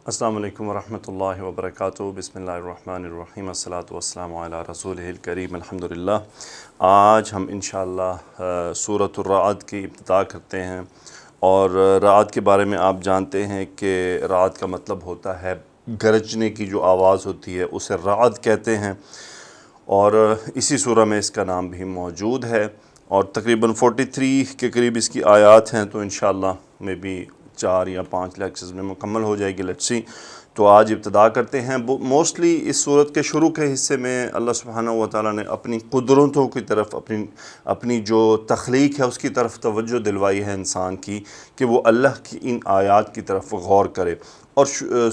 السلام علیکم ورحمۃ اللہ وبرکاتہ۔ بسم اللہ الرحمن الرحیم، الصلاۃ والسلام علی رسولہ الکریم، الحمدللہ۔ آج ہم انشاءاللہ سورۃ الرعد کی ابتدا کرتے ہیں، اور رعد کے بارے میں آپ جانتے ہیں کہ رعد کا مطلب ہوتا ہے گرجنے کی جو آواز ہوتی ہے اسے رعد کہتے ہیں، اور اسی سورہ میں اس کا نام بھی موجود ہے، اور تقریباً 43 کے قریب اس کی آیات ہیں، تو انشاءاللہ میں بھی 4 یا 5 لیکچرز میں مکمل ہو جائے گی لیٹس سی۔ تو آج ابتدا کرتے ہیں۔ موسٹلی اس صورت کے شروع کے حصے میں اللہ سبحانہ و تعالیٰ نے اپنی قدرتوں کی طرف، اپنی جو تخلیق ہے اس کی طرف توجہ دلوائی ہے انسان کی، کہ وہ اللہ کی ان آیات کی طرف غور کرے، اور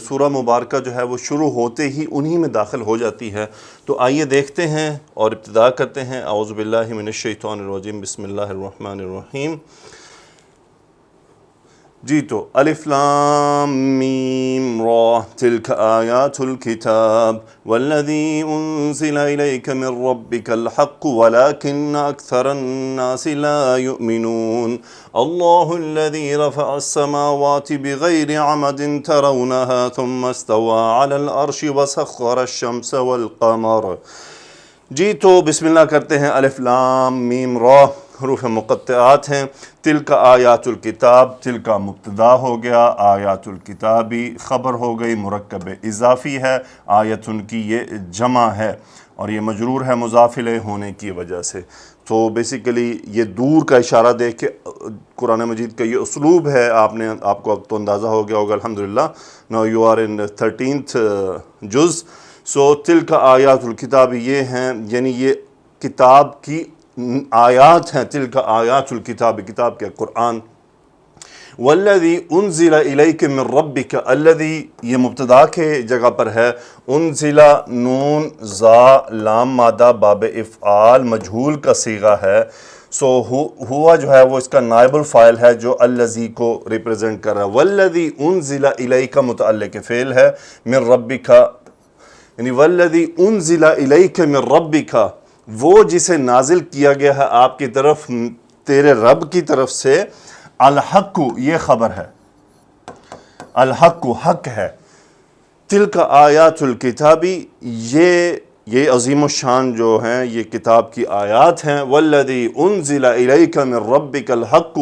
سورہ مبارکہ جو ہے وہ شروع ہوتے ہی انہی میں داخل ہو جاتی ہے۔ تو آئیے دیکھتے ہیں اور ابتدا کرتے ہیں۔ اعوذ باللہ من الشیطان الرجیم، بسم اللہ الرحمن الرحیم۔ جی تو الف لام میم را تلک آیات الکتاب والذی انزل الیک من ربک الحق ولکن اکثر الناس لا یؤمنون۔ اللہ الذی رفع السماوات بغیر عمد ترونها ثم استوى علی العرش وسخر الشمس والقمر۔ جی تو بسم اللہ کرتے ہیں۔ الف لام میم را حروف مقطعات ہیں۔ تلک آیات الکتاب، تلک مبتدا ہو گیا، آیات الکتابی خبر ہو گئی، مرکب اضافی ہے، آیتن کی یہ جمع ہے، اور یہ مجرور ہے مضاف الیہ ہونے کی وجہ سے۔ تو بیسیکلی یہ دور کا اشارہ دیکھ کے قرآن مجید کا یہ اسلوب ہے، آپ کو اب تو اندازہ ہو گیا ہوگا الحمدللہ۔ نو یو آر ان 13th جز۔ سو تلک آیات الکتاب یہ ہیں، یعنی یہ کتاب کی آیات ہیں۔ تلک آیات الکتاب، کتاب کے قرآن۔ والذی انزل الیک من ربک، الذی یہ مبتدا کے جگہ پر ہے، انزل نون زا لام مادہ باب افعال مجہول کا صیغہ ہے، سو ہوا جو ہے وہ اس کا نائب الفاعل ہے جو الذی کو ریپرزینٹ کر رہا ہے۔ والذی انزل الیک متعلق فعل ہے، من ربک یعنی والذی انزل الیک من ربک، وہ جسے نازل کیا گیا ہے آپ کی طرف تیرے رب کی طرف سے، الحق یہ خبر ہے، الحق حق ہے، تلک آیات الکتابی یہ عظیم الشان جو ہیں یہ کتاب کی آیات ہیں، والذی انزل الیک من ربک الحق،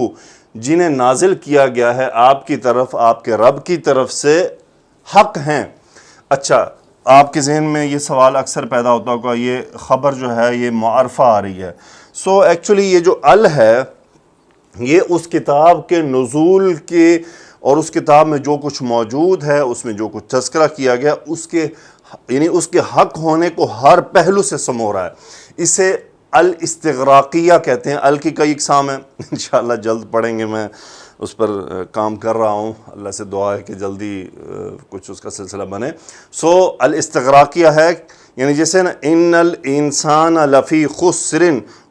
جنہیں نازل کیا گیا ہے آپ کی طرف آپ کے رب کی طرف سے حق ہیں۔ اچھا، آپ کے ذہن میں یہ سوال اکثر پیدا ہوتا ہوگا، یہ خبر جو ہے یہ معرفہ آ رہی ہے۔ سو ایکچولی یہ جو ال ہے یہ اس کتاب کے نزول کے، اور اس کتاب میں جو کچھ موجود ہے، اس میں جو کچھ تذکرہ کیا گیا، یعنی اس کے حق ہونے کو ہر پہلو سے سمو رہا ہے۔ اسے الاستغراقیہ کہتے ہیں۔ ال کی کئی اقسام ہیں، انشاءاللہ جلد پڑھیں گے، میں اس پر کام کر رہا ہوں، اللہ سے دعا ہے کہ جلدی کچھ اس کا سلسلہ بنے۔ سو الاستغراقیہ ہے، یعنی جیسے نا ان الانسان لفی خسر،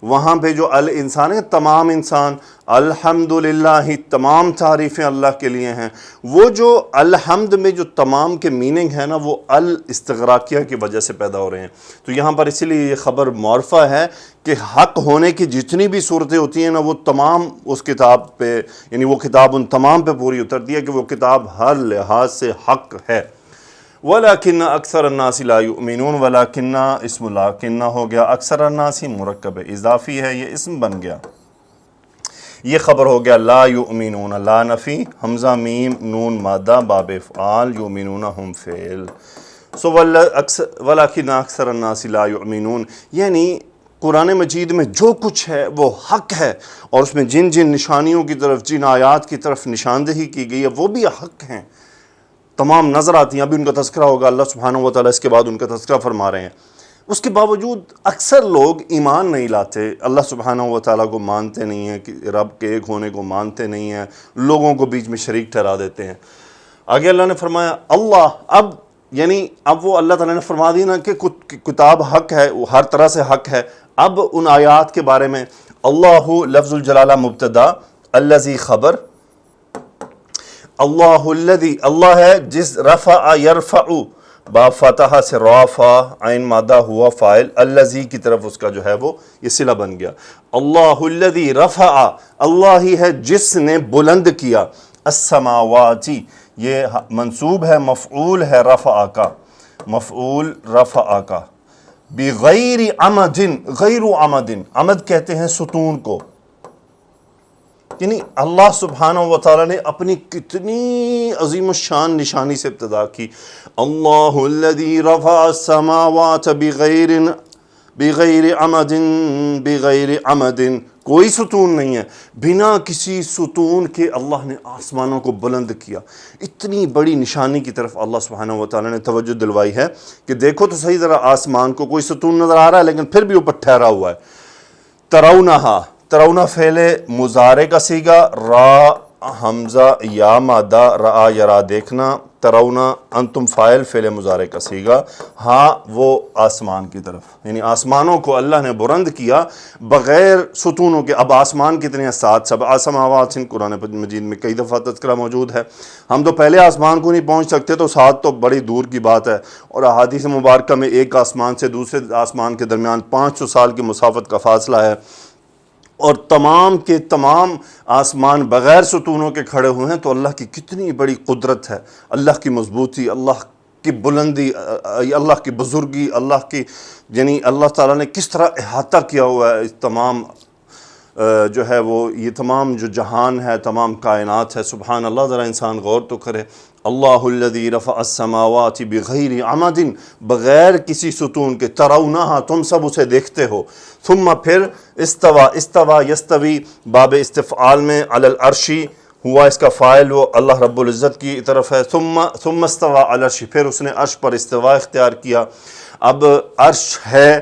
وہاں پہ جو الانسان ہے تمام انسان، الحمدللہ تمام تعریفیں اللہ کے لیے ہیں، وہ جو الحمد میں جو تمام کے میننگ ہے نا وہ الاستغراقیہ کی وجہ سے پیدا ہو رہے ہیں۔ تو یہاں پر اسی لیے یہ خبر معرفہ ہے کہ حق ہونے کی جتنی بھی صورتیں ہوتی ہیں نا وہ تمام اس کتاب پہ، یعنی وہ کتاب ان تمام پہ پوری اترتی ہے کہ وہ کتاب ہر لحاظ سے حق ہے۔ وَلَكِنَّ أَكْثَرَ النَّاسِ لَا يُؤْمِنُونَ، وَلَكِنَّ اسم لَكِنَّ ہو گیا، اکثر الناس مرکب اضافی ہے، یہ اسم بن گیا، یہ خبر ہو گیا۔ لا یؤمنون، لا نفی، حمزہ میم نون مادہ باب افعال، یؤمنون ہم فعل۔ سو وَلَكِنَّ أَكْثَرَ النَّاسِ لَا يُؤْمِنُونَ، یعنی قرآن مجید میں جو کچھ ہے وہ حق ہے، اور اس میں جن جن نشانیوں کی طرف، جن آیات کی طرف نشاندہی کی گئی ہے وہ بھی حق ہیں، تمام نظر آتی ہیں۔ ابھی ان کا تذکرہ ہوگا، اللہ سبحانہ و تعالیٰ اس کے بعد ان کا تذکرہ فرما رہے ہیں۔ اس کے باوجود اکثر لوگ ایمان نہیں لاتے، اللہ سبحانہ و تعالیٰ کو مانتے نہیں ہیں، کہ رب کے ایک ہونے کو مانتے نہیں ہیں، لوگوں کو بیچ میں شریک ٹھہرا دیتے ہیں۔ آگے اللہ نے فرمایا اللہ، اب وہ اللہ تعالیٰ نے فرما دی نا کہ کتاب حق ہے، وہ ہر طرح سے حق ہے۔ اب ان آیات کے بارے میں اللہ لفظ الجلالہ مبتدا، الذی خبر، اللہ الذی اللہ ہے جس، رفع یرفع با فتح سے رافع، عین مادہ ہوا فاعل، الذی کی طرف اس کا جو ہے وہ یہ صلہ بن گیا۔ اللہ الذی رفع، اللہ ہی ہے جس نے بلند کیا، السماواتی، یہ منصوب ہے، مفعول ہے رفع کا، مفعول رفع کا، بغیر عمد، غیر عمد، عمد کہتے ہیں ستون کو، یعنی اللہ سبحانہ و تعالیٰ نے اپنی کتنی عظیم الشان نشانی سے ابتدا کی، اللہ الذی رفع السماوات بغیر عمد، بغیر عمد، کوئی ستون نہیں ہے، بنا کسی ستون کے اللہ نے آسمانوں کو بلند کیا۔ اتنی بڑی نشانی کی طرف اللہ سبحانہ و تعالیٰ نے توجہ دلوائی ہے کہ دیکھو تو صحیح ذرا آسمان کو، کوئی ستون نظر آ رہا ہے لیکن پھر بھی اوپر ٹھہرا ہوا ہے۔ ترونہا، ترونا فعل مضارع کا صیغہ، را حمزہ یا مادہ، رآ یرا دیکھنا، ترونا انتم فاعل فعل مضارع کا صیغہ، ہاں وہ آسمان کی طرف، یعنی آسمانوں کو اللہ نے بلند کیا بغیر ستونوں کے۔ اب آسمان کتنے ہیں؟ 7، 7 سماوات، قرآن مجید میں کئی دفعہ تذکرہ موجود ہے۔ ہم تو پہلے آسمان کو نہیں پہنچ سکتے، تو 7 تو بڑی دور کی بات ہے، اور احادیث مبارکہ میں ایک آسمان سے دوسرے آسمان کے درمیان 500 سال کی مسافت کا فاصلہ ہے، اور تمام کے تمام آسمان بغیر ستونوں کے کھڑے ہوئے ہیں، تو اللہ کی کتنی بڑی قدرت ہے، اللہ کی مضبوطی، اللہ کی بلندی، اللہ کی بزرگی، اللہ کی، یعنی اللہ تعالیٰ نے کس طرح احاطہ کیا ہوا ہے اس تمام جو ہے وہ یہ تمام جو جہان ہے، تمام کائنات ہے۔ سبحان اللہ، ذرا انسان غور تو کرے۔ اللہ الذی رفع السماوات بغیر عمد، بغیر کسی ستون کے، ترونہا، تم سب اسے دیکھتے ہو، ثم پھر استوا، استوا یستوی باب استفعال میں، علی العرشی ہوا اس کا فاعل، وہ اللہ رب العزت کی طرف ہے، ثم استوا علی العرش، پھر اس نے عرش پر استوا اختیار کیا۔ اب عرش ہے،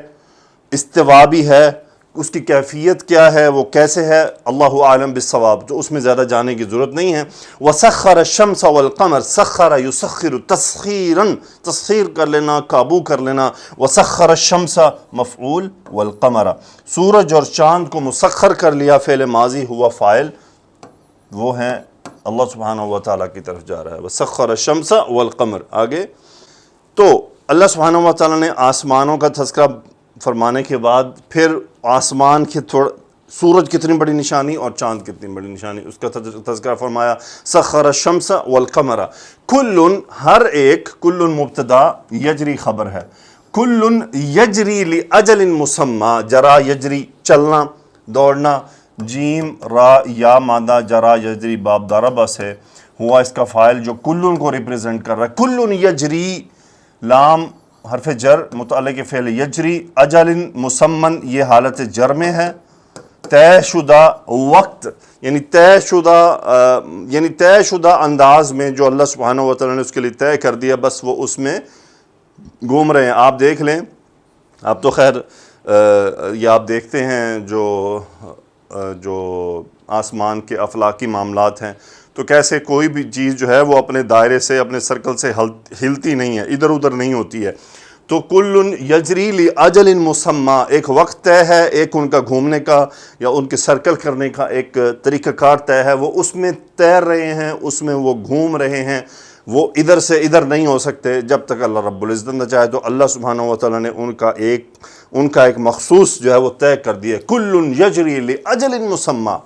استوا بھی ہے، اس کی کیفیت کیا ہے، وہ کیسے ہے، اللہ عالم بالصواب، تو اس میں زیادہ جانے کی ضرورت نہیں ہے۔ وسخر الشمس والقمر، سخر یسخر تسخیرا، تسخیر کر لینا، قابو کر لینا، وسخر الشمس مفعول، والقمر، سورج اور چاند کو مسخر کر لیا، فعل ماضی ہوا فاعل، وہ ہیں اللہ سبحانہ و تعالیٰ کی طرف جا رہا ہے، وسخر الشمس والقمر۔ آگے تو اللہ سبحانہ و تعالیٰ نے آسمانوں کا تذکرہ فرمانے کے بعد پھر آسمان کے سورج کتنی بڑی نشانی اور چاند کتنی بڑی نشانی، اس کا تذکرہ فرمایا۔ سخر الشمس والقمر، کل، ہر ایک، کل مبتدا، یجری خبر ہے، کل یجری لاجل مسمی، جرا یجری چلنا، دوڑنا، جیم را یا مادہ، جرا یجری باب ضربہ سے ہوا اس کا فاعل جو کل کو ریپریزنٹ کر رہا ہے، کل یجری، لام حرف جر متعلق فعل یجری، اجل مسمن، یہ حالت جر میں ہے، طے شدہ وقت، یعنی طے شدہ انداز میں جو اللہ سبحانہ و تعالیٰ نے اس کے لیے طے کر دیا، بس وہ اس میں گھوم رہے ہیں۔ آپ دیکھ لیں، آپ تو خیر یہ آپ دیکھتے ہیں جو آسمان کے افلاکی معاملات ہیں، تو کیسے کوئی بھی چیز جو ہے وہ اپنے دائرے سے، اپنے سرکل سے ہلتی نہیں ہے، ادھر ادھر نہیں ہوتی ہے۔ تو کل یجری لاجل مسمی، ایک وقت طے ہے، ایک ان کا گھومنے کا یا ان کے سرکل کرنے کا ایک طریقہ کار طے ہے، وہ اس میں تیر رہے ہیں، اس میں وہ گھوم رہے ہیں، وہ ادھر سے ادھر نہیں ہو سکتے جب تک اللہ رب العزت نہ چاہے۔ تو اللہ سبحانہ و تعالیٰ نے ان کا ایک مخصوص جو ہے وہ طے کر دیا، کل یجری لاجل مسمی۔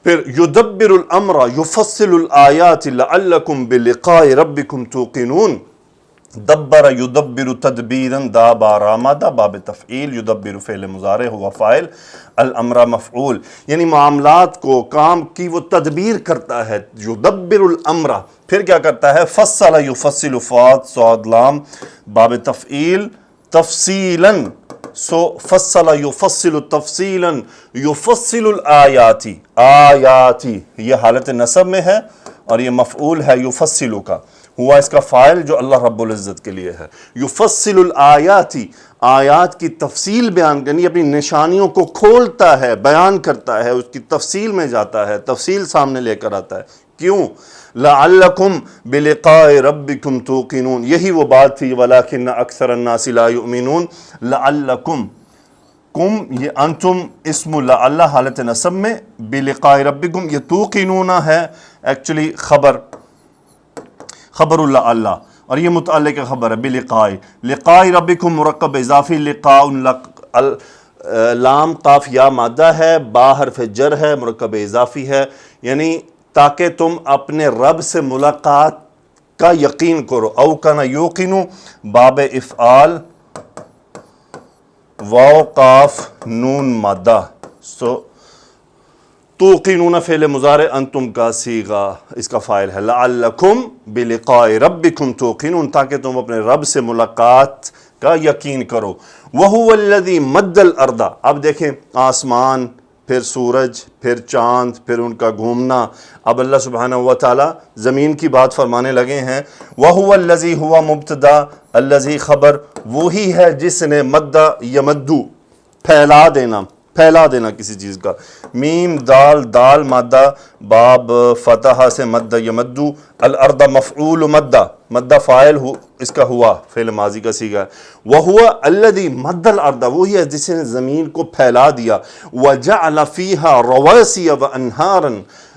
پھر یدبر الامر یفصل الآیات لعلکم بلقاء ربکم توقنون، دبر یدبر تدبیرا، دا بارا مادہ باب تفعیل، یدبر فعل مضارع ہوا فاعل، الامر مفعول، یعنی معاملات کو، کام کی وہ تدبیر کرتا ہے، یدبر الامر، پھر کیا کرتا ہے، فصل یفصل، فاء صاد لام باب تفعیل، تفصیلا، سو فصل یفصل تفصیلا، یفصل الآیاتی، آیاتی یہ حالت نصب میں ہے اور یہ مفعول ہے یفصل کا، ہوا اس کا فاعل جو اللہ رب العزت کے لیے ہے۔ یفصل الآیاتی، آیات کی تفصیل بیان کرنی، اپنی نشانیوں کو کھولتا ہے، بیان کرتا ہے، اس کی تفصیل میں جاتا ہے، تفصیل سامنے لے کر آتا ہے۔ کیوں؟ لعلکم بلقاء ربکم توقنون، یہی وہ بات تھی، ولکن اکثر الناس لا یؤمنون۔ لعلکم، کم یہ انتم اسم لعل حالت نصب میں، بلقاء ربکم یہ توقنون ہے ایکچولی خبر اللہ، اور یہ متعلق خبر ہے بلقاء، لقاء ربکم مرکب اضافی، لقاء لام قاف یا مادہ ہے، با حرف جر ہے، مرکب اضافی ہے، یعنی تاکہ تم اپنے رب سے ملاقات کا یقین کرو. او کنا یوقنو باب افعال واو قاف نون مادہ. سو توقنون فعل مضارع انتم کا صیغہ اس کا فاعل ہے. لعلکم بلقاء ربکم توقنون تاکہ تم اپنے رب سے ملاقات کا یقین کرو. وہو الذی مد الارض. اب دیکھیں آسمان، پھر سورج، پھر چاند، پھر ان کا گھومنا. اب اللہ سبحانہ و تعالی زمین کی بات فرمانے لگے ہیں. وہو الذی ہوا مبتدا، الذی خبر، وہی ہے جس نے مد یمدو پھیلا دینا کسی چیز کا. میم دال دال مادہ باب فتح سے مد یمدو. الارض مفعول مدہ فاعل اس کا ہوا فعل ماضی کا صیغہ ہے. وہوا الذی مد الارض وہی ہے جس نے زمین کو پھیلا دیا. وجعل فیہا رواسی وانہارا.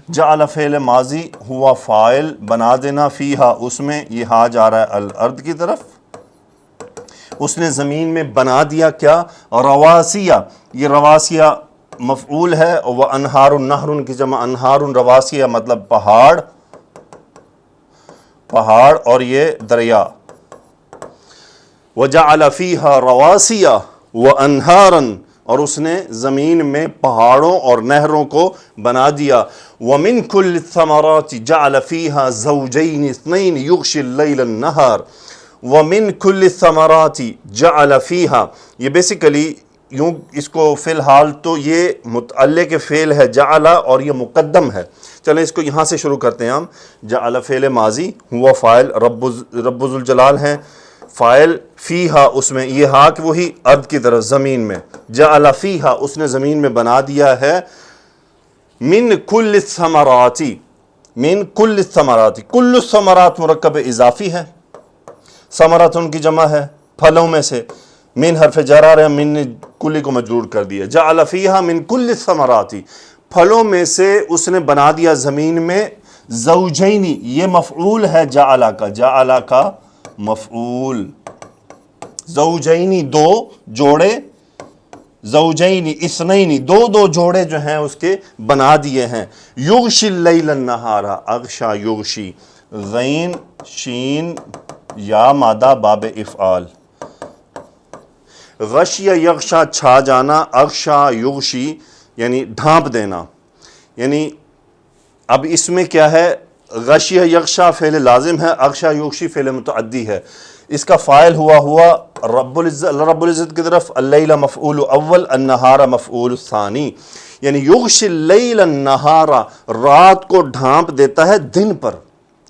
جعل فعل ماضی ہوا فاعل بنا دینا، فیہا اس میں، یہ ہا جا رہا ہے الارض کی طرف. اس نے زمین میں بنا دیا کیا؟ رواسیہ. یہ رواسیہ مفعول ہے. وانہار نہر کی جمع انہار رواسیہ مطلب پہاڑ اور یہ دریا. وجعل فیہا رواسیہ وانہارا اور اس نے زمین میں پہاڑوں اور نہروں کو بنا دیا. ومن کل الثمرات جعل فیہا زوجین اثنین یغشی اللیل النہار. ومن کل الثمرات جعل فیہا، یہ بیسیکلی یوں اس کو فی الحال تو یہ متعلق فعل ہے جعل اور یہ مقدم ہے. چلیں اس کو یہاں سے شروع کرتے ہیں ہم. جعل فعل ماضی ہوا فاعل، رب ذوالجلال ہیں فاعل. فیہا اس میں یہ ہا کہ وہی ارض کی طرف زمین میں. جعل فیہا اس نے زمین میں بنا دیا ہے. من کل الثمرات، من کل الثمرات، کل الثمرات مرکب اضافی ہے. ثمرات ان کی جمع ہے پھلوں میں سے. من حرف جر آ رہا ہے، من نے کلی کو مجرور کر دیا. جعل فیہا من کل الثمرات پھلوں میں سے اس نے بنا دیا زمین میں. زوجینی یہ مفعول ہے جعل کا مفعول. زوجینی دو جوڑے، زوجینی اثنینی دو جوڑے جو ہیں اس کے بنا دیے ہیں. یغشی اللیل النہار، اغشا یغشی، غین شین یا مادہ باب افعال. غشی یغشا چھا جانا، اغشا یغشی یعنی ڈھانپ دینا. یعنی اب اس میں کیا ہے؟ غشی یغشا فعل لازم ہے، اغشا یغشی فعل متعدی ہے. اس کا فاعل ہوا رب العزت کی طرف. اللیل مفعول اول، النہار مفعول ثانی. یعنی یغشی اللیل النہار رات کو ڈھانپ دیتا ہے دن پر.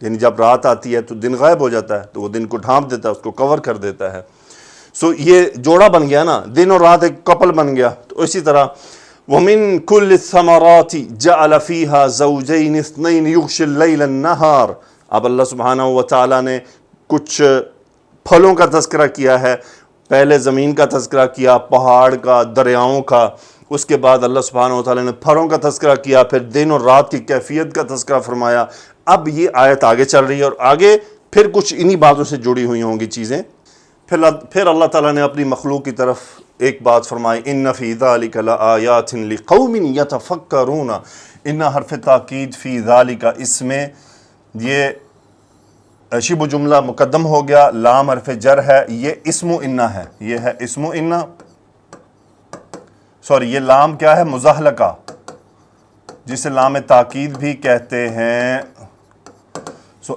یعنی جب رات آتی ہے تو دن غائب ہو جاتا ہے تو وہ دن کو ڈھانپ دیتا ہے، اس کو کور کر دیتا ہے. سو یہ جوڑا بن گیا نا، دن اور رات ایک کپل بن گیا. تو اسی طرح وَمِن كُلِّ الثَّمَرَاتِ جَعَلَ فِيهَا زَوْجَيْنِ اثْنَيْنِ يُغْشِي اللَّيْلَ النَّهَارِ. اب اللہ سبحانہ و تعالیٰ نے کچھ پھلوں کا تذکرہ کیا ہے. پہلے زمین کا تذکرہ کیا، پہاڑ کا، دریاؤں کا. اس کے بعد اللہ سبحانہ و تعالیٰ نے پھلوں کا تذکرہ کیا، پھر دن اور رات کی کیفیت کا تذکرہ فرمایا. اب یہ آیت آگے چل رہی ہے اور آگے پھر کچھ انہی باتوں سے جڑی ہوئی ہوں گی چیزیں. پھر اللہ تعالیٰ نے اپنی مخلوق کی طرف ایک بات فرمائی. ان فی ذلک لآیات لقوم یتفکرون. ان حرف تاکید فی ذلک، اس میں یہ شبہ جملہ مقدم ہو گیا. لام حرف جر ہے، یہ اسم انہ ہے، یہ ہے اسم انہ. یہ لام کیا ہے؟ مزحلقہ، جسے لام تاکید بھی کہتے ہیں.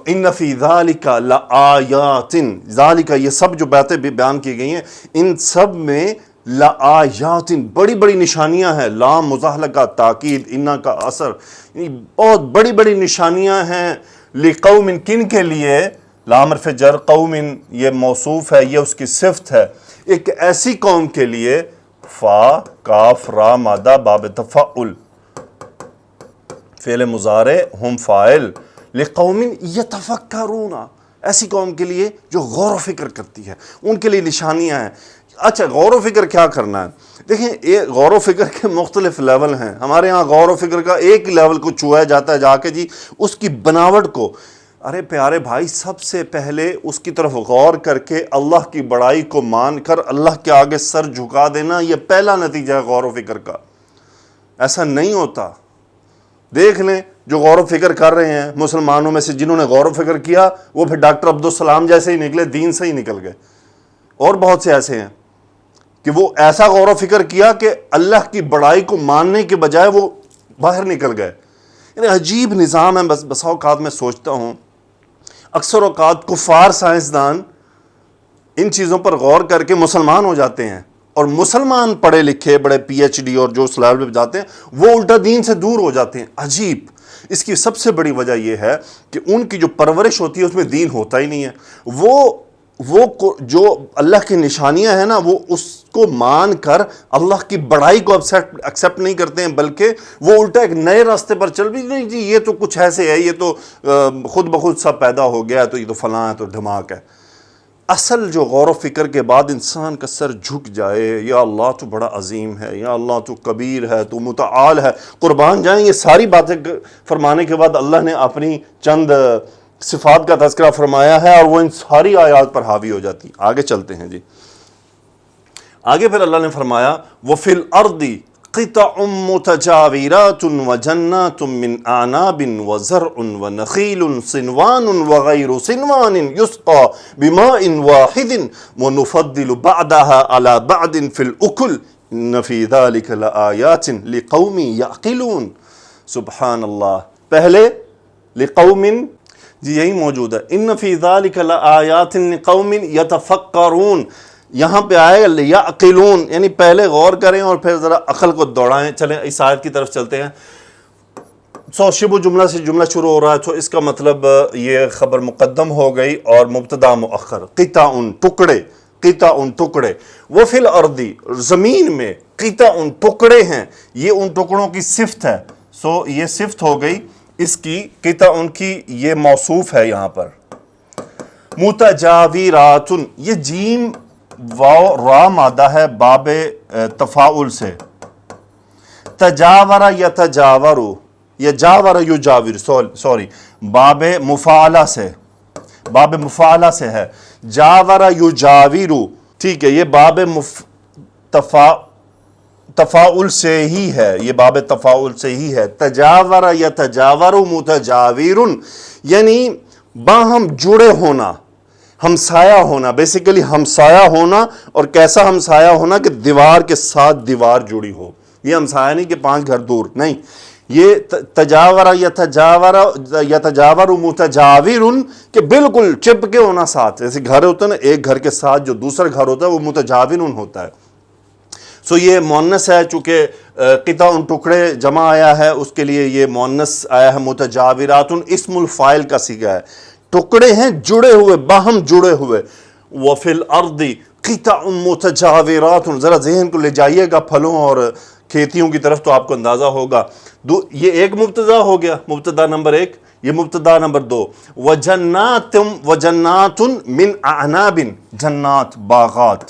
ان فی ذالک لآیات، ذالک یہ سب جو باتیں بیان کی گئی ہیں ان سب میں لآیات بڑی بڑی نشانیاں ہیں. لام مزحلقہ، تاکید، انہ کا اثر، بہت بڑی بڑی نشانیاں ہیں. لقوم کن کے لیے؟ لام حرف جر، قوم یہ موصوف ہے، یہ اس کی صفت ہے. ایک ایسی قوم کے لیے. فا کاف را مادہ باب تفعل، فعل مضارع ہم فاعل. لقوم یتفکرون، ایسی قوم کے لیے جو غور و فکر کرتی ہے، ان کے لیے نشانیاں ہیں. اچھا غور و فکر کیا کرنا ہے؟ دیکھیں یہ غور و فکر کے مختلف لیول ہیں. ہمارے ہاں غور و فکر کا ایک لیول کو چھویا جاتا ہے جا کے جی اس کی بناوٹ کو. ارے پیارے بھائی، سب سے پہلے اس کی طرف غور کر کے اللہ کی بڑائی کو مان کر اللہ کے آگے سر جھکا دینا، یہ پہلا نتیجہ ہے غور و فکر کا. ایسا نہیں ہوتا. دیکھ لیں جو غور و فکر کر رہے ہیں مسلمانوں میں سے جنہوں نے غور و فکر کیا وہ پھر ڈاکٹر عبدالسلام جیسے ہی نکلے، دین سے ہی نکل گئے. اور بہت سے ایسے ہیں کہ وہ ایسا غور و فکر کیا کہ اللہ کی بڑائی کو ماننے کے بجائے وہ باہر نکل گئے. یعنی عجیب نظام ہے. بس اوقات میں سوچتا ہوں اکثر اوقات کفار سائنسدان ان چیزوں پر غور کر کے مسلمان ہو جاتے ہیں، اور مسلمان پڑھے لکھے بڑے پی ایچ ڈی اور جو لیول پہ جاتے ہیں وہ الٹا دین سے دور ہو جاتے ہیں. عجیب. اس کی سب سے بڑی وجہ یہ ہے کہ ان کی جو پرورش ہوتی ہے اس میں دین ہوتا ہی نہیں ہے. وہ جو اللہ کی نشانیاں ہیں نا وہ اس کو مان کر اللہ کی بڑائی کو ایکسیپٹ نہیں کرتے ہیں، بلکہ وہ الٹا ایک نئے راستے پر چل بھی نہیں جی یہ تو کچھ ایسے ہے، یہ تو خود بخود سب پیدا ہو گیا، تو یہ تو فلاں ہے، تو دھماک ہے. اصل جو غور و فکر کے بعد انسان کا سر جھک جائے، یا اللہ تو بڑا عظیم ہے، یا اللہ تو کبیر ہے، تو متعال ہے، قربان جائیں یہ ساری باتیں فرمانے کے بعد اللہ نے اپنی چند صفات کا تذکرہ فرمایا ہے اور وہ ان ساری آیات پر حاوی ہو جاتی. آگے چلتے ہیں جی. آگے پھر اللہ نے فرمایا وَفِي الْأَرْضِ قِطَعٌ مُتَجَاوِرَاتٌ وَجَنَّاتٌ مِّنْ أَعْنَابٍ وَزَرْعٌ وَنَخِيلٌ صِنْوَانٌ وَغَيْرُ صِنْوَانٍ يُسْقَىٰ بِمَاءٍ وَاحِدٍ وَنُفَضِّلُ بَعْضَهَا عَلَىٰ بَعْضٍ فِي الْأُكُلِ إِنَّ فِي ذَلِكَ لَآيَاتٍ لِقَوْمٍ يَعْقِلُونَ. سبحان اللہ. پہلے لِقَوْمٍ جی یہی موجود ہے. ان فی ذالک لآیات لقوم یتفکرون. یہاں پہ آئے گا لیعقلون، یعنی پہلے غور کریں اور پھر ذرا عقل کو دوڑائیں. چلیں اس آیت کی طرف چلتے ہیں. شبہ جملہ سے جملہ شروع ہو رہا ہے تو اس کا مطلب یہ خبر مقدم ہو گئی اور مبتدا مؤخر. قطع ٹکڑے، قطع ٹکڑے. وفی الارض زمین میں، قطع ٹکڑے ہیں، یہ ان ٹکڑوں کی صفت ہے. سو یہ صفت ہو گئی اس کی. قطع ان کی یہ موصوف ہے یہاں پر. متجاورات، یہ جیم واو را مادہ ہے باب تفاعل سے. تجاور یتجاور، یجاور یجاور، سوری باب مفاعلہ سے، باب مفاعلہ سے ہے. جاور یجاور، ٹھیک ہے، یہ باب تفاعل سے ہی ہے، یہ باب تفاعل سے ہی ہے. تجاور یتجاور متجاور، یعنی باہم جڑے ہونا، ہمسایہ ہونا. بیسیکلی ہمسایہ ہونا. اور کیسا ہمسایہ ہونا کہ دیوار کے ساتھ دیوار جڑی ہو. یہ ہمسایہ نہیں کہ 5 گھر دور، نہیں. یہ تجاور یتجاور متجاور کہ بالکل چپکے ہونا ساتھ. جیسے گھر ہوتا ہے نا، ایک گھر کے ساتھ جو دوسرا گھر ہوتا ہے وہ متجاور ہوتا ہے. سو یہ مؤنث ہے، چونکہ قطع ٹکڑے جمع آیا ہے اس کے لیے یہ مؤنث آیا ہے. متجاورات اسم الفاعل کا صیغہ ہے. ٹکڑے ہیں جڑے ہوئے، باہم جڑے ہوئے. وفی الارض قطع متجاورات، ذرا ذہن کو لے جائیے گا پھلوں اور کھیتیوں کی طرف تو آپ کو اندازہ ہوگا. یہ ایک مبتدا ہو گیا، مبتدا نمبر 1. یہ مبتدا نمبر 2 وجنات من اعناب، جنات باغات،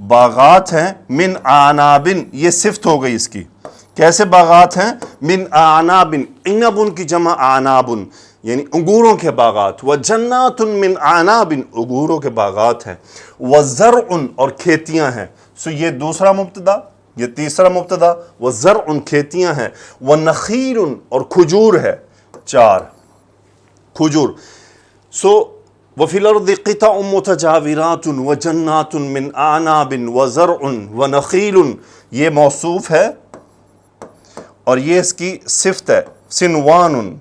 باغات ہیں. من اعناب یہ صفت ہو گئی اس کی. کیسے باغات ہیں؟ من اعناب، عنب کی جمع اعناب، یعنی انگوروں کے باغات. وجنات من اعناب، انگوروں کے باغات ہیں. وزرع، اور کھیتیاں ہیں. سو یہ دوسرا مبتدا، یہ تیسرا مبتدا. وزرع کھیتیاں ہیں. ونخیل، اور کھجور ہے. 4 کھجور. سو وفی الارض قطع متجاورات وجنات من اعناب وزرع ونخیل، یہ موصوف ہے اور یہ اس کی صفت ہے. صنوان،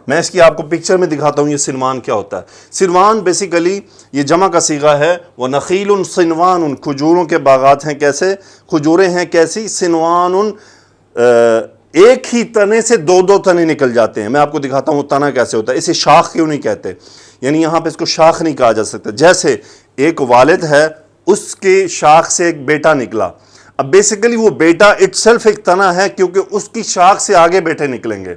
میں اس کی آپ کو پکچر میں دکھاتا ہوں یہ صنوان کیا ہوتا ہے. صنوان بیسیکلی یہ جمع کا صیغہ ہے. وَنَخِيلٌ صِنْوَانٌ، کھجوروں کے باغات ہیں. کیسے کھجوریں ہیں؟ کیسی؟ صنوان، ایک ہی تنے سے 2 تنے نکل جاتے ہیں. میں آپ کو دکھاتا ہوں وہ تنا کیسے ہوتا ہے. اسے شاخ کیوں نہیں کہتے؟ یعنی یہاں پہ اس کو شاخ نہیں کہا جا سکتا. جیسے ایک والد ہے، اس کے شاخ سے ایک بیٹا نکلا. اب بیسیکلی وہ بیٹا اٹ سیلف ایک تنا ہے کیونکہ اس کی شاخ سے آگے بیٹے نکلیں گے.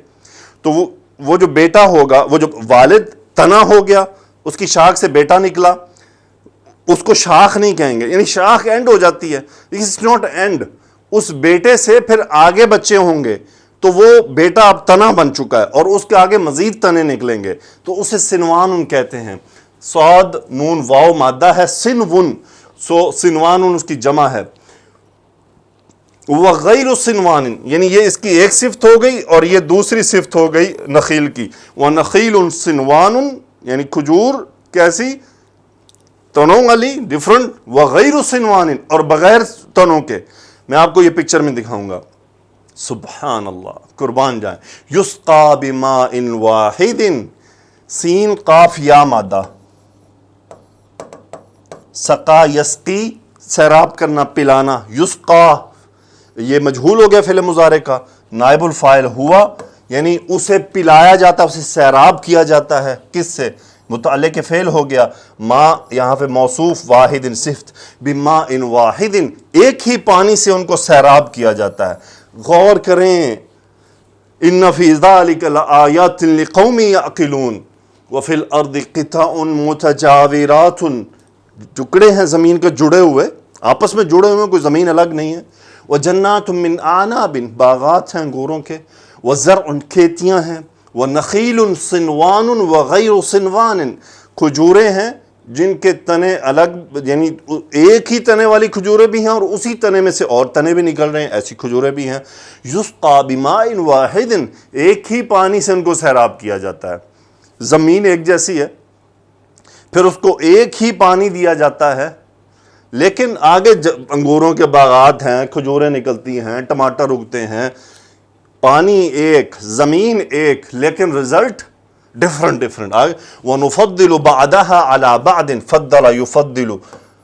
تو وہ جو بیٹا ہوگا، وہ جو والد تنا ہو گیا، اس کی شاخ سے بیٹا نکلا، اس کو شاخ نہیں کہیں گے. یعنی شاخ اینڈ ہو جاتی ہے، اٹس ناٹ اینڈ. اس بیٹے سے پھر آگے بچے ہوں گے تو وہ بیٹا اب تنا بن چکا ہے اور اس کے آگے مزید تنے نکلیں گے تو اسے صنوان کہتے ہیں. صاد نون واو مادہ ہے. صنون، سو صنوان اس کی جمع ہے. وغیر صنوان، یعنی یہ اس کی ایک صفت ہو گئی اور یہ دوسری صفت ہو گئی نخیل کی. ونخیل صنوان یعنی کھجور کیسی؟ تنوں والی، ڈفرنٹ. وغیر صنوان اور بغیر تنوں کے. میں آپ کو یہ پکچر میں دکھاؤں گا. سبحان اللہ، قربان جائیں. یسقا بماء واحد، سین قاف یا مادہ. سقا یسقی، سیراب کرنا، پلانا. یسقا یہ مجہول ہو گیا فعل مضارع کا، نائب الفاعل ہوا، یعنی اسے پلایا جاتا ہے، اسے سیراب کیا جاتا ہے. کس سے؟ متعلق فعل ہو گیا. ما یہاں پہ موصوف، واحد صفت. بماء واحد، ایک ہی پانی سے ان کو سیراب کیا جاتا ہے. غور کریں. ان فی ذلک لآیات لقوم یعقلون وفی الارض قطع متجاورات، ٹکڑے ہیں زمین کے جڑے ہوئے، آپس میں جڑے ہوئے، کوئی زمین الگ نہیں ہے. وجنات من اعناب، باغات ہیں انگوروں کے. وزرع، کھیتیاں ہیں. ونخیل صنوان وغیر صنوان، کھجوریں ہیں جن کے تنے الگ، یعنی ایک ہی تنے والی کھجوریں بھی ہیں اور اسی تنے میں سے اور تنے بھی نکل رہے ہیں، ایسی کھجوریں بھی ہیں. یسقا بماء واحد، ایک ہی پانی سے ان کو سیراب کیا جاتا ہے. زمین ایک جیسی ہے، پھر اس کو ایک ہی پانی دیا جاتا ہے، لیکن آگے انگوروں کے باغات ہیں، کھجوریں نکلتی ہیں، ٹماٹر اگتے ہیں. پانی ایک، زمین ایک، لیکن رزلٹ ڈفرنٹ. وَنُفَضِّلُ بَعْدَهَا عَلَى بَعْدٍ، فَضَّلَ يُفَضِّلُ،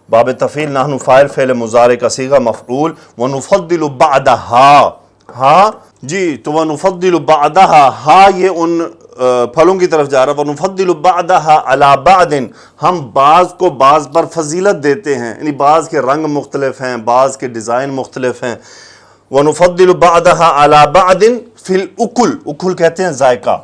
باب تفعیل، نحن فاعل، فعل مضارع کا صیغہ مفعول. وَنُفَضِّلُ بَعْدَهَا، ہاں جی، تو وَنُفَضِّلُ بَعْدَهَا، ہاں یہ ان پھلوں کی طرف جا رہا ہے. وَنُفَضِّلُ بَعْدَهَا عَلَى بَعْدٍ، ہم بعض کو بعض پر فضیلت دیتے ہیں، یعنی بعض کے رنگ مختلف ہیں، بعض کے ڈیزائن مختلف ہیں. وَنُفَضِّلُ بَعْدَهَا عَلَى بَعْدٍ فِي الْأُكُلِ، اکل کہتے ہیں ذائقہ،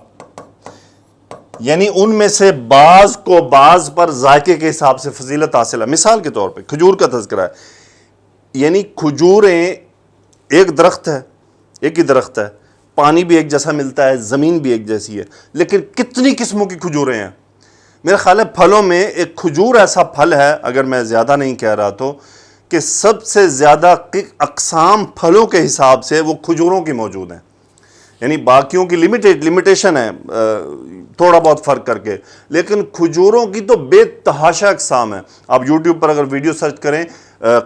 یعنی ان میں سے بعض کو بعض پر ذائقے کے حساب سے فضیلت حاصل ہے. مثال کے طور پہ کھجور کا تذکرہ ہے، یعنی کھجوریں ایک درخت ہے، ایک ہی درخت ہے، پانی بھی ایک جیسا ملتا ہے، زمین بھی ایک جیسی ہے، لیکن کتنی قسموں کی کھجوریں ہیں. میرے خیال ہے پھلوں میں ایک کھجور ایسا پھل ہے، اگر میں زیادہ نہیں کہہ رہا تو، کہ سب سے زیادہ اقسام پھلوں کے حساب سے وہ کھجوروں کی موجود ہیں. یعنی باقیوں کی لمیٹیشن ہے تھوڑا بہت فرق کر کے، لیکن کھجوروں کی تو بے تحاشا اقسام ہیں. آپ یوٹیوب پر اگر ویڈیو سرچ کریں،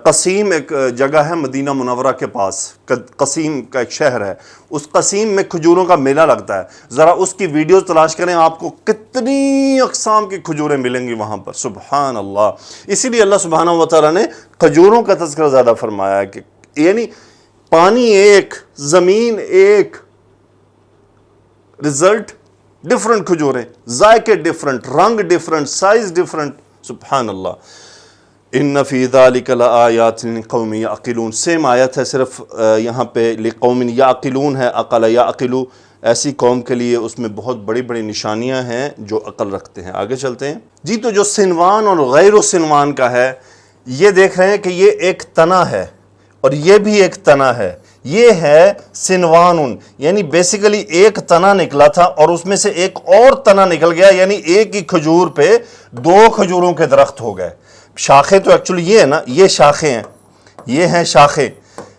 قصیم ایک جگہ ہے مدینہ منورہ کے پاس، قصیم کا ایک شہر ہے، اس قصیم میں کھجوروں کا میلہ لگتا ہے. ذرا اس کی ویڈیوز تلاش کریں، آپ کو کتنی اقسام کی کھجوریں ملیں گی وہاں پر. سبحان اللہ. اسی لیے اللہ سبحانہ و تعالیٰ نے کھجوروں کا تذکرہ زیادہ فرمایا ہے، کہ یعنی پانی ایک، زمین ایک، رزلٹ ڈفرنٹ کھجوریں، ذائقے ڈفرنٹ، رنگ ڈفرنٹ، سائز ڈفرنٹ. سبحان اللہ. ان فی ذلک لآیات لقوم یعقلون، سیم آیت ہے، صرف یہاں پہ لقوم یعقلون ہے، عقل یعقلو، ایسی قوم کے لیے اس میں بہت بڑی بڑی نشانیاں ہیں جو عقل رکھتے ہیں. آگے چلتے ہیں جی. تو جو صنوان اور غیر صنوان کا ہے، یہ دیکھ رہے ہیں کہ یہ ایک تنا ہے اور یہ بھی ایک تنا ہے. یہ ہے صنوان، یعنی بیسیکلی ایک تنا نکلا تھا اور اس میں سے ایک اور تنا نکل گیا، یعنی ایک ہی کھجور پہ دو کھجوروں کے درخت ہو گئے. شاخیں تو ایکچولی یہ ہے نا، یہ شاخیں ہیں، یہ ہیں شاخیں،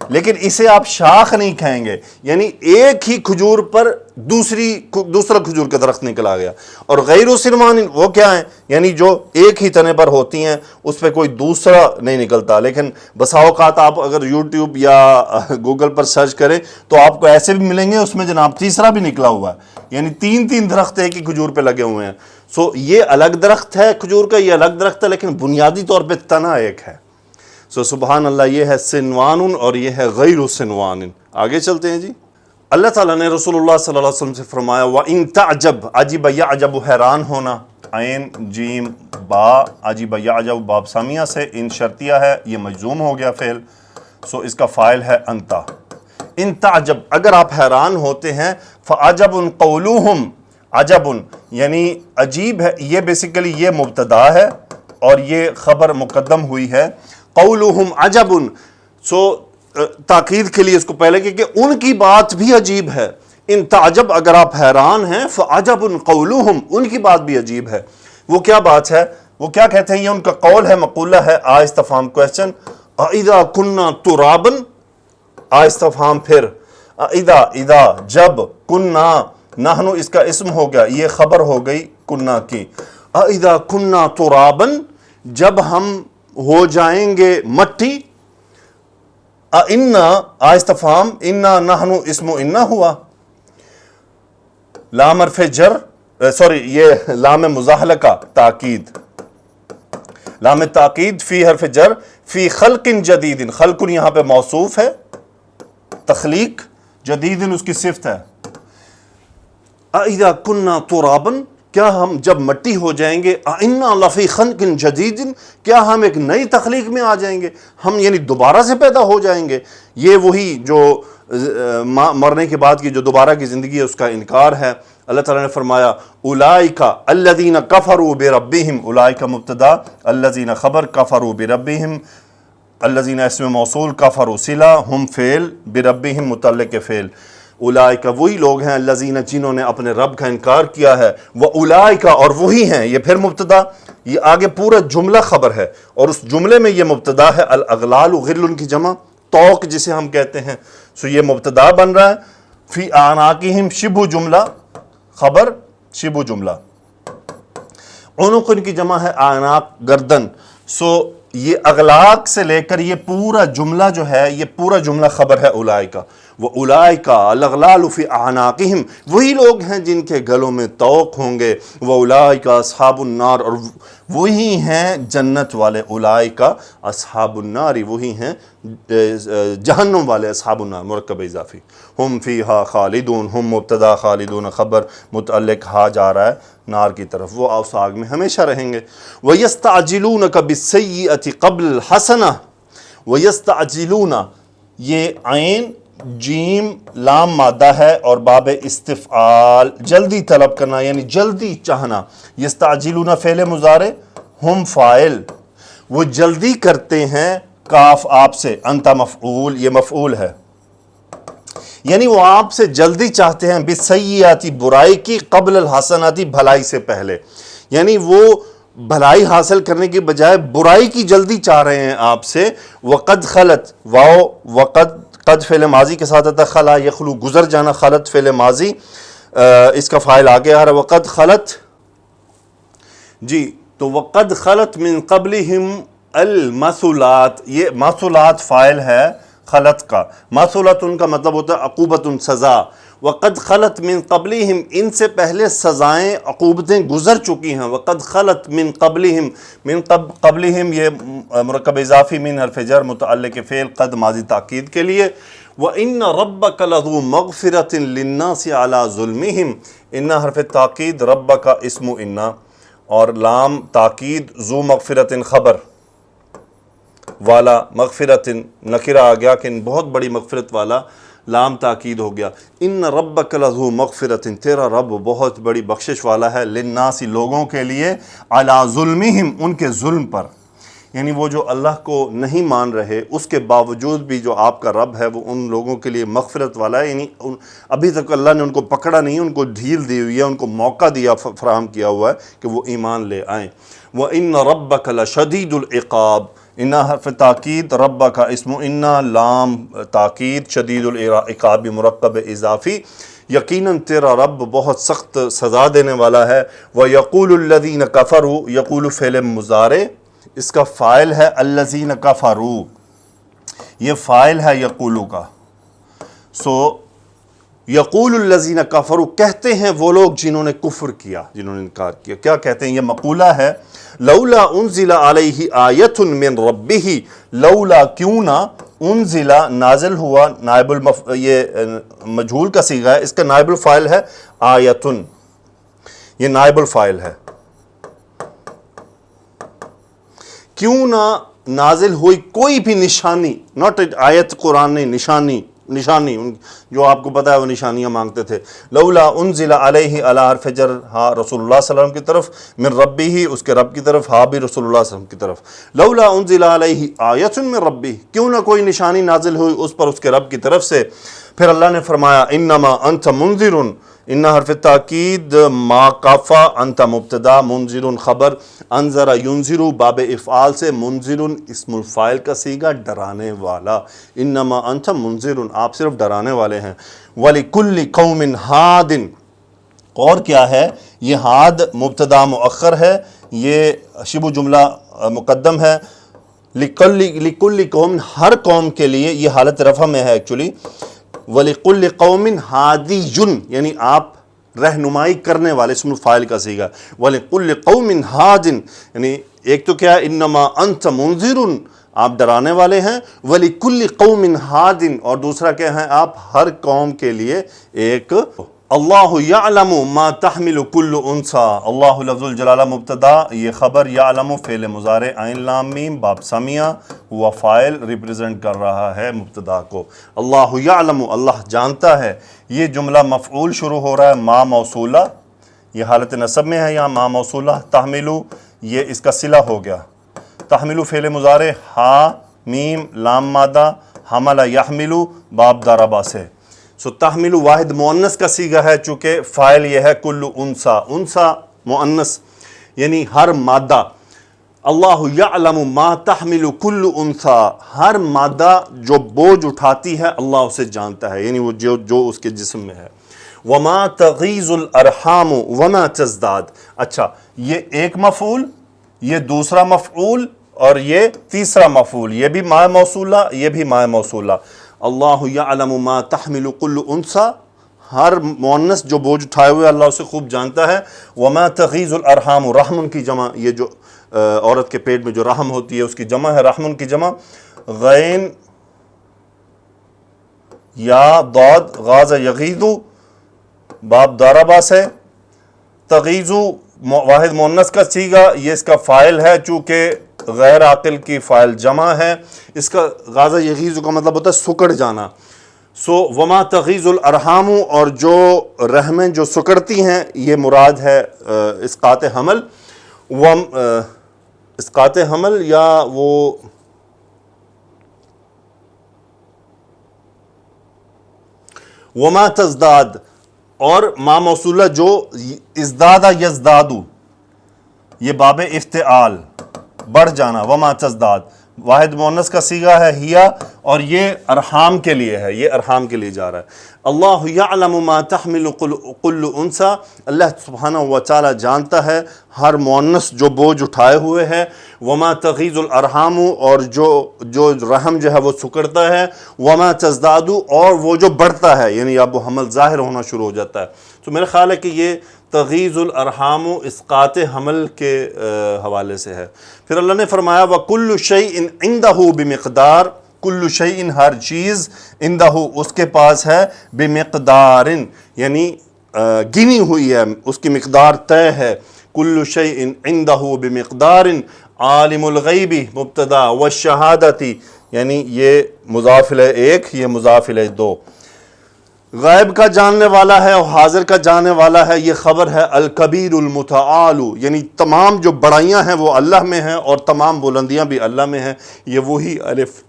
لیکن اسے آپ شاخ نہیں کہیں گے، یعنی ایک ہی کھجور پر دوسرا کھجور کا درخت نکل آ گیا. اور غیر صنوان وہ کیا ہیں؟ یعنی جو ایک ہی تنے پر ہوتی ہیں، اس پہ کوئی دوسرا نہیں نکلتا. لیکن بسا اوقات آپ اگر یوٹیوب یا گوگل پر سرچ کریں تو آپ کو ایسے بھی ملیں گے اس میں جناب تیسرا بھی نکلا ہوا ہے، یعنی تین درخت ایک ہی کھجور پہ لگے ہوئے ہیں. سو یہ الگ درخت ہے کھجور کا، یہ الگ درخت ہے، لیکن بنیادی طور پہ تنا ایک ہے. سو سبحان اللہ. یہ ہے صنوان اور یہ ہے غیر صنوان. آگے چلتے ہیں جی. اللہ تعالیٰ نے رسول اللہ صلی اللہ علیہ وسلم سے فرمایا وَإِن تَعْجَبْ، عجیب یعجب حیران ہونا، عین جیم با، عجیب یعجب باب سامیہ سے، ان شرطیہ ہے، یہ مجزوم ہو گیا فعل، سو اس کا فاعل ہے انتا. ان تعجب، اگر آپ حیران ہوتے ہیں، فَعَجَبٌ قَوْلُهُمْ، عجب یعنی عجیب ہے، یہ بیسیکلی یہ مبتدا ہے اور یہ خبر مقدم ہوئی ہے. قولہم عجب، سو تاکید کے لیے اس کو پہلے کہ ان کی بات بھی عجیب ہے. ان تعجب، اگر آپ حیران ہیں، فعجب قولہم، ان کی بات بھی عجیب ہے. وہ کیا بات ہے؟ وہ کیا کہتے ہیں؟ یہ ان کا قول ہے، مقولہ ہے، استفہام کوسچن. اذا کننا ترابا، استفہام پھر اذا جب کننا نحنو اس کا اسم ہو گیا، یہ خبر ہو گئی کننا کی. اذا کننا ترابا جب ہم ہو جائیں گے مٹی. انا استفہام انا نحنو اسم انا ہوا، لام حرف جر یہ لام مزاحلہ کا تاکید، لام تاکید فی حرف جر فی خلق جدید. خلق یہاں پہ موصوف ہے، تخلیق، جدید اس کی صفت ہے. اذا کننا ترابا کیا ہم جب مٹی ہو جائیں گے، انا لفی خلق جدید کیا ہم ایک نئی تخلیق میں آ جائیں گے، ہم یعنی دوبارہ سے پیدا ہو جائیں گے. یہ وہی جو مرنے کے بعد کی جو دوبارہ کی زندگی ہے اس کا انکار ہے. اللہ تعالیٰ نے فرمایا اولئک الذین کفروا بربہم، اولئک مبتدا، الذین خبر، کفروا بربہم، الذین اسم موصول، کفروا صلہ، ہم فعل، بربہم متعلق فعل. اولئک وہی لوگ ہیں الذین جنہوں نے اپنے رب کا انکار کیا ہے، واولئک اور وہی ہیں، یہ پھر مبتدا، یہ آگے پورا جملہ خبر ہے اور اس جملے میں یہ مبتدا ہے. الاغلال غل کی جمع توق جسے ہم کہتے ہیں، سو یہ مبتدا بن رہا ہے. فی اعناقہم شبہ جملہ خبر، شبہ جملہ. عنق کی جمع ہے اعناق گردن. سو یہ اغلاق سے لے کر یہ پورا جملہ جو ہے یہ پورا جملہ خبر ہے اولئک. واولئک الاغلال فی اعناقہم وہی لوگ ہیں جن کے گلوں میں طوق ہوں گے. واولئک اصحاب النار اور وہی ہیں جنت والے. اولئک اصحاب النار وہی ہیں جہنم والے، اصحاب النار مرکب اضافی. ہم فیہا خالدون، ہم مبتدا، خالدون خبر، متعلق ہا جا رہا ہے نار کی طرف، وہ اس آگ میں ہمیشہ رہیں گے. وَيَسْتَعْجِلُونَكَ بِالسَّيِّئَةِ قَبْلَ الْحَسَنَةِ. وَيَسْتَعْجِلُونَ یہ عین جیم لام مادہ ہے اور باب استفعال، جلدی طلب کرنا یعنی جلدی چاہنا. یستعجلون فعل مضارع، ہم فاعل، وہ جلدی کرتے ہیں کاف آپ سے، انت مفعول، یہ مفعول ہے، یعنی وہ آپ سے جلدی چاہتے ہیں بالسیئاتی برائی کی، قبل الحسناتی بھلائی سے پہلے، یعنی وہ بھلائی حاصل کرنے کی بجائے برائی کی جلدی چاہ رہے ہیں آپ سے. وقد خلت واو وقد، قد فعل ماضی کے ساتھ آتا ہے، خلا یخلو گزر جانا، خلت فعل ماضی، اس کا فاعل آگے آ رہا ہے وقد خلت. جی تو وقد خلت من قبلہم المثلات، یہ مثلات فاعل ہے خلت کا، مثلات ان کا مطلب ہوتا ہے عقوبت، سزا. وقد خلت من قبلہم ان سے پہلے سزائیں عقوبتیں گزر چکی ہیں. وقد خلت من قبلہم، من قبلہم یہ مرکب اضافی، من حرف جر متعلق فعل، قد ماضی تاکید کے لیے. وَإِنَّ رَبَّكَ لَذُو مَغْفِرَةٍ لِلنَّاسِ عَلَى ظُلْمِهِمْ. ان حرف تاکید، ربک اسم ان، اور لام تاکید، ذو مغفرۃ خبر والا، مغفرۃ نکرہ آ گیا کہ بہت بڑی مغفرت والا، لام تاکید ہو گیا. ان ربک لذو مغفرۃ تیرا رب بہت بڑی بخشش والا ہے، للناس لوگوں کے لیے، علی ظلمہم ان کے ظلم پر، یعنی وہ جو اللہ کو نہیں مان رہے اس کے باوجود بھی جو آپ کا رب ہے وہ ان لوگوں کے لیے مغفرت والا ہے. یعنی ابھی تک اللہ نے ان کو پکڑا نہیں، ان کو ڈھیل دی ہوئی ہے، ان کو موقع دیا، فراہم کیا ہوا ہے کہ وہ ایمان لے آئیں. وَإِنَّ رَبَّكَ لَشَدِيدُ الْعِقَابِ. ان حرف تاکید، رب کا اسم ان، لام تاکید، شدید العقاب مرکب اضافی، یقیناً تیرا رب بہت سخت سزا دینے والا ہے. وَيَقُولُ الَّذِينَ كَفَرُوا، یقول فعل مضارع، اس کا فاعل ہے الَّذِينَ كَفَرُوا، یہ فاعل ہے یقولو کا. سو یقول الَّذِينَ كَفَرُوا کہتے ہیں وہ لوگ جنہوں نے کفر کیا، جنہوں نے انکار کیا. کیا کہتے ہیں؟ یہ مقولہ ہے. لولا انزل علیہ آیت من ربہ، لولا کیوں نہ، انزل نازل ہوا، نائب یہ مجہول کا صیغہ ہے، اس کا نائب الفاعل ہے آیتن، یہ نائب الفاعل ہے. کیوں نہ نازل ہوئی کوئی بھی نشانی، ناٹ آیت قرآن نہیں، نشانی جو آپ کو پتا ہے وہ نشانیاں مانگتے تھے. لولا انزل علیہ، علی حرف جر، ہاں رسول اللہ صلی اللہ علیہ وسلم کی طرف، من ربہ اس کے رب کی طرف، ہاں بھی رسول اللہ صلی اللہ علیہ وسلم کی طرف. لولا انزل علیہ آیت من ربہ، کیوں نہ کوئی نشانی نازل ہوئی اس پر اس کے رب کی طرف سے. پھر اللہ نے فرمایا انما انت منذر، ان حرف تاکید، ما کافہ، انت مبتدا، منذر خبر، انذر ینذر باب افعال سے، منذر اسم الفاعل کا صیغہ ڈرانے والا، انما انت منذر آپ صرف ڈرانے والے ہیں، وَلِكُلِّ قَوْمٍ هَادٍ، اور کیا ہے یہ ہاد مبتدا مؤخر ہے، یہ شبہ جملہ مقدم ہے، لِكُلِّ قوم ہر قوم کے لیے، یہ حالت رفع میں ہے ایکچولی، وَلِكُلِّ قَوْمٍ هَادِيٌّ یعنی آپ رہنمائی کرنے والے، اسم الفاعل کا صیغہ، وَلِكُلِّ قَوْمٍ هَادٍ یعنی ایک تو کیا انما انت منذر آپ ڈرانے والے ہیں، وَلِكُلِّ قَوْمٍ هَادٍ اور دوسرا کیا ہے آپ ہر قوم کے لیے ایک، اللہ یعلم ما تحمل کل انثی، اللہ لفظ الجلالہ مبتدا، یہ خبر، یعلم فعل مضارع عین لام میم باب سمیہ، ہوا فاعل ریپریزنٹ کر رہا ہے مبتدا کو، اللہ یعلم اللہ جانتا ہے، یہ جملہ مفعول شروع ہو رہا ہے ما موصولہ، یہ حالت نصب میں ہے یہاں ما موصولہ، تحملو یہ اس کا صلہ ہو گیا، تحملو فعل مضارع ہا میم لام مادہ، حمل یحملو باب ضربہ سے، سو تحمل واحد مؤنث کا صیغہ ہے چونکہ فاعل یہ ہے کل انثی، انثی مؤنث یعنی ہر مادہ، اللہ یعلم ما تحمل کل انثی ہر مادہ جو بوجھ اٹھاتی ہے اللہ اسے جانتا ہے، یعنی وہ جو اس کے جسم میں ہے، وما تغیض الارحام وما تزداد، اچھا یہ ایک مفعول، یہ دوسرا مفعول اور یہ تیسرا مفعول، یہ بھی ما موصولہ یہ بھی ما موصولہ، اللہ یعلم ما تحمل کل انثی ہر مؤنث جو بوجھ اٹھائے ہوئے اللہ اسے خوب جانتا ہے، وما تغیض الارحام رحم کی جمع، یہ جو عورت کے پیٹ میں جو رحم ہوتی ہے اس کی جمع ہے، رحم کی جمع، غین یا ضاد غاز یغیظ باب ضربہ سے، تغیظ واحد مؤنث کا صیغہ، یہ اس کا فاعل ہے چونکہ غیر عاقل کی فاعل جمع ہے، اس کا غاز یغیظ کا مطلب ہوتا ہے سکڑ جانا، سو وما تغیظ الارحام اور جو رحمیں جو سکڑتی ہیں یہ مراد ہے اسقاط حمل، اسقاط حمل یا وہ وما تزداد، اور ما موصولہ جو ازداد یزدادو یہ باب افتعال بڑھ جانا، وما تزداد واحد مؤنث کا صیغہ ہے ہیا، اور یہ ارحام کے لیے ہے، یہ ارحام کے لیے جا رہا ہے، اللہ یعلم ما تحمل کل انثی اللہ سبحانہ و تعالی جانتا ہے ہر مؤنث جو بوجھ اٹھائے ہوئے ہے، وما تغیض الارحام اور جو رحم جو ہے وہ سکڑتا ہے، وما تزداد اور وہ جو بڑھتا ہے یعنی اب وہ حمل ظاہر ہونا شروع ہو جاتا ہے، تو میرا خیال ہے کہ یہ تغیض الارحام اسقاط حمل کے حوالے سے ہے۔ پھر اللہ نے فرمایا وَكُلُّ شَيْءٍ عِنْدَهُ بِمِقْدَارٍ، کل شیء ہر چیز، عندہ اس کے پاس ہے، بمقدار یعنی گنی ہوئی ہے، اس کی مقدار طے ہے، کل شیء عندہ بمقدار، عالم الغیب مبتدا والشہادتی یعنی یہ مضاف الیہ ایک یہ مضاف الیہ دو، غائب کا جاننے والا ہے اور حاضر کا جاننے والا ہے، یہ خبر ہے، الکبیر المتعال یعنی تمام جو بڑائیاں ہیں وہ اللہ میں ہیں اور تمام بلندیاں بھی اللہ میں ہیں، یہ وہی الف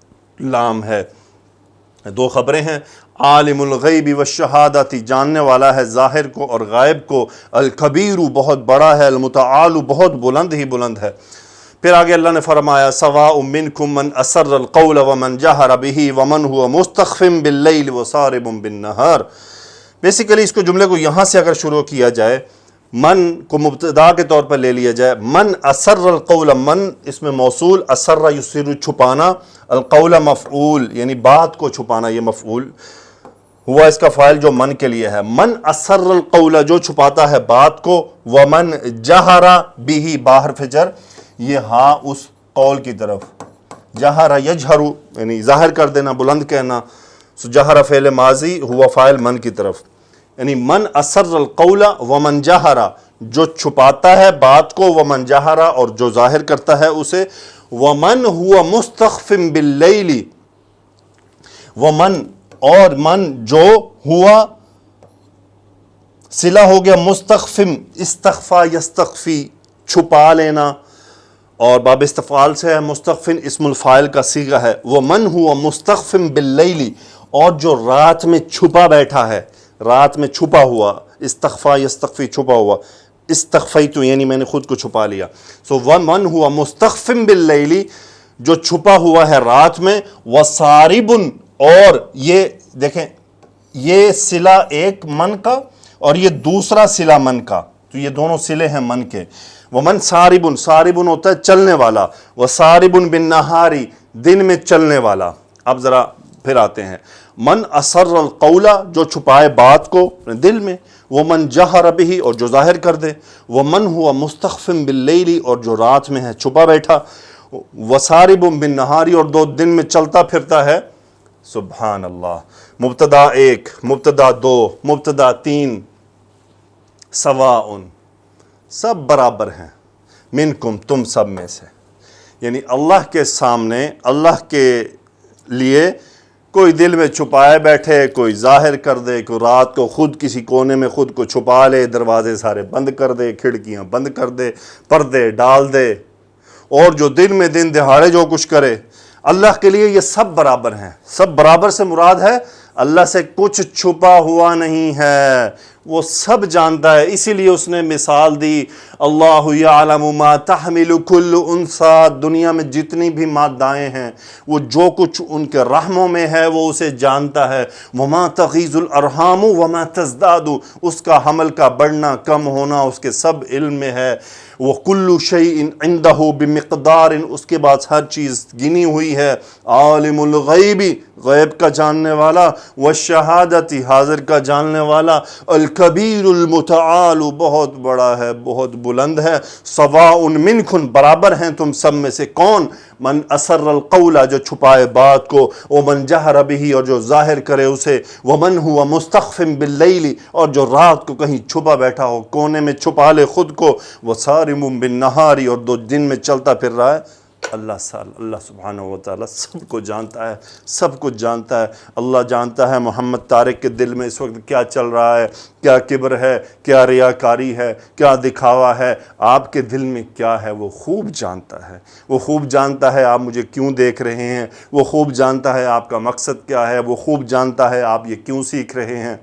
لام ہے، دو خبریں ہیں، عالم الغیب والشہادت جاننے والا ہے ظاہر کو اور غائب کو، الکبیر بہت بڑا ہے، المتعال بہت بلند ہی بلند ہے۔ پھر آگے اللہ نے فرمایا سواء منکم من اسر القول ومن جہر بہ ومن هو مستخف باللیل وسارب بالنہار، بیسیکلی اس کو جملے کو یہاں سے اگر شروع کیا جائے، من کو مبتدا کے طور پر لے لیا جائے، من اسر القول، من اس میں موصول، اسر یسر چھپانا، القول مفعول یعنی بات کو چھپانا، یہ مفعول ہوا اس کا فاعل جو من کے لیے ہے، من اسر القول جو چھپاتا ہے بات کو، ومن جہر بہ باحرف جر، یہ ہاں اس قول کی طرف، جہر یجہر یعنی ظاہر کر دینا بلند کہنا، سو جہر فعل ماضی ہوا فاعل من کی طرف، یعنی من اسر القول ومن جہر جو چھپاتا ہے بات کو، ومن جہر اور جو ظاہر کرتا ہے اسے، ومن ہوا مستخف باللیل، ومن اور من جو ہوا صلہ ہو گیا مستخفم، استخفا یستخفی چھپا لینا، اور باب استفعال سے ہے، مستخفن اسم الفاعل کا صیغہ ہے، ومن ہوا مستخفم باللیل اور جو رات میں چھپا بیٹھا ہے، رات میں چھپا ہوا، استخفا یستخفی چھپا ہوا، استخفیت یعنی میں نے خود کو چھپا لیا. سو ومن ہوا مستخفم باللیل، جو چھپا ہوا ہے رات میں، وسارب، اور یہ دیکھیں یہ صلہ ایک من کا اور یہ دوسرا صلہ من کا، تو یہ دونوں صلے ہیں من کے. ومن سارب، سارب ہوتا ہے چلنے والا، وسارب بالنہار دن میں چلنے والا. اب ذرا پھر آتے ہیں، من اسر القول جو چھپائے بات کو دل میں، ومن جہر بہ اور جو ظاہر کر دے، ومن ہوا مستخفم باللیل اور جو رات میں ہے چھپا بیٹھا، وسارب بالنہار اور دو دن میں چلتا پھرتا ہے. سبحان اللہ. مبتدا ایک، مبتدا دو، مبتدا تین، سواء سب برابر ہیں، منکم تم سب میں سے. یعنی اللہ کے سامنے، اللہ کے لیے کوئی دل میں چھپائے بیٹھے، کوئی ظاہر کر دے، کوئی رات کو خود کسی کونے میں خود کو چھپا لے، دروازے سارے بند کر دے، کھڑکیاں بند کر دے، پردے ڈال دے، اور جو دن میں دن دہاڑے جو کچھ کرے، اللہ کے لیے یہ سب برابر ہیں. سب برابر سے مراد ہے اللہ سے کچھ چھپا ہوا نہیں ہے، وہ سب جانتا ہے. اسی لیے اس نے مثال دی، اللہ یعلم ما تحمل کل انثی، دنیا میں جتنی بھی مادائیں ہیں وہ جو کچھ ان کے رحموں میں ہے وہ اسے جانتا ہے. وما تغیض الارحام وما تزداد، اس کا حمل کا بڑھنا کم ہونا اس کے سب علم میں ہے. وَكُلُّ شَيْءٍ عِنْدَهُ بِمِقْدَارٍ، اس کے بعد ہر چیز گنی ہوئی ہے. عالم الغیب، غیب کا جاننے والا، والشہادت، حاضر کا جاننے والا، الکبیر المتعال، بہت بڑا ہے بہت بلند ہے. سواء منکم، برابر ہیں تم سب میں سے. کون؟ من اسر القول جو چھپائے بات کو، ومن جہر بہ اور جو ظاہر کرے اسے، ومن ہوا مستخفم باللیل اور جو رات کو کہیں چھپا بیٹھا ہو، کونے میں چھپا لے خود کو، وسارم بالنہار اور دو دن میں چلتا پھر رہا ہے. اللہ سبحانہ و تعالیٰ سب کو جانتا ہے، سب کچھ جانتا ہے. اللہ جانتا ہے محمد طارق کے دل میں اس وقت کیا چل رہا ہے، کیا کبر ہے، کیا ریاکاری ہے، کیا دکھاوا ہے. آپ کے دل میں کیا ہے وہ خوب جانتا ہے. وہ خوب جانتا ہے آپ مجھے کیوں دیکھ رہے ہیں، وہ خوب جانتا ہے آپ کا مقصد کیا ہے، وہ خوب جانتا ہے آپ یہ کیوں سیکھ رہے ہیں.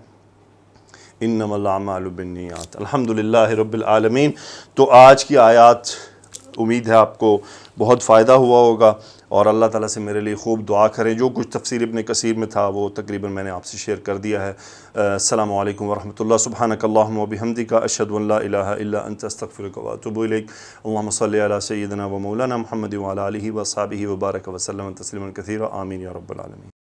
انما الاعمال بالنیات. الحمدللہ رب العالمین. تو آج کی آیات امید ہے آپ کو بہت فائدہ ہوا ہوگا، اور اللہ تعالیٰ سے میرے لیے خوب دعا کریں. جو کچھ تفسیر ابن کثیر میں تھا وہ تقریباً میں نے آپ سے شیئر کر دیا ہے. السلام علیکم ورحمۃ اللہ. سبحانک اللہم و بحمدک، اشہد ان لا الہ الا انت، استغفرک و اتوب الیک. اللہم صلی علی سیدنا و مولانا محمد وعلی آلہ و صحبہ وبارک وسلم تسلیما کثیرا. آمین یا رب العالمین.